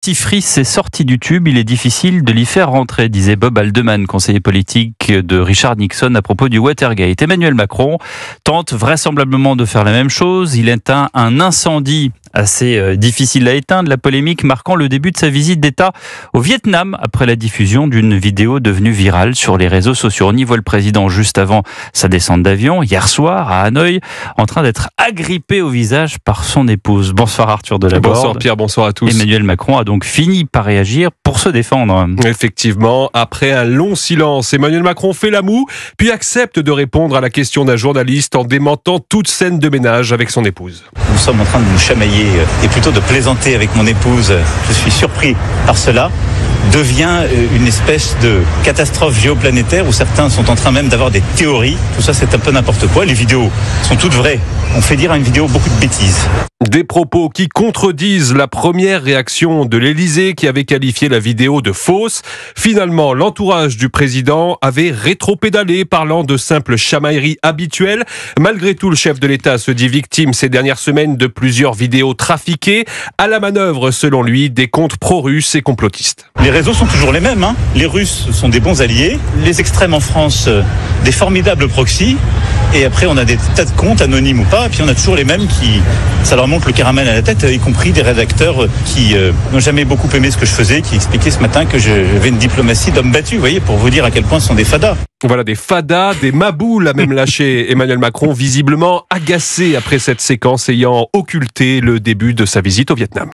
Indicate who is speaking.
Speaker 1: Tifris est sorti du tube, il est difficile de l'y faire rentrer, disait Bob Haldeman, conseiller politique de Richard Nixon à propos du Watergate. Emmanuel Macron tente vraisemblablement de faire la même chose. Il éteint un incendie assez difficile à éteindre, la polémique marquant le début de sa visite d'État au Vietnam après la diffusion d'une vidéo devenue virale sur les réseaux sociaux. On y voit le président juste avant sa descente d'avion, hier soir à Hanoï, en train d'être agrippé au visage par son épouse. Bonsoir Arthur Delaborde.
Speaker 2: Bonsoir Pierre, bonsoir à tous.
Speaker 1: Emmanuel Macron a donc fini par réagir pour se défendre.
Speaker 2: Effectivement, après un long silence, Emmanuel Macron fait la moue, puis accepte de répondre à la question d'un journaliste en démentant toute scène de ménage avec son épouse.
Speaker 3: Nous sommes en train de nous chamailler et plutôt de plaisanter avec mon épouse. Je suis surpris par cela. Devient une espèce de catastrophe géoplanétaire où certains sont en train même d'avoir des théories. Tout ça, c'est un peu n'importe quoi. Les vidéos sont toutes vraies. On fait dire à une vidéo beaucoup de bêtises.
Speaker 2: Des propos qui contredisent la première réaction de l'Élysée qui avait qualifié la vidéo de fausse. Finalement, l'entourage du président avait rétropédalé parlant de simples chamailleries habituelles. Malgré tout, le chef de l'État se dit victime ces dernières semaines de plusieurs vidéos trafiquées. À la manœuvre, selon lui, des comptes pro-russes et complotistes.
Speaker 3: Les réseaux sont toujours les mêmes. Les Russes sont des bons alliés. Les extrêmes en France, des formidables proxys. Et après, on a des tas de comptes, anonymes ou pas. Et puis, on a toujours les mêmes qui... Ça leur monte le caramel à la tête, y compris des rédacteurs qui n'ont jamais beaucoup aimé ce que je faisais, qui expliquaient ce matin que j'avais une diplomatie d'homme battu. Vous voyez, pour vous dire à quel point ce sont des fadas.
Speaker 2: Voilà, des fadas, des maboules a même lâché Emmanuel Macron, visiblement agacé après cette séquence ayant occulté le début de sa visite au Vietnam.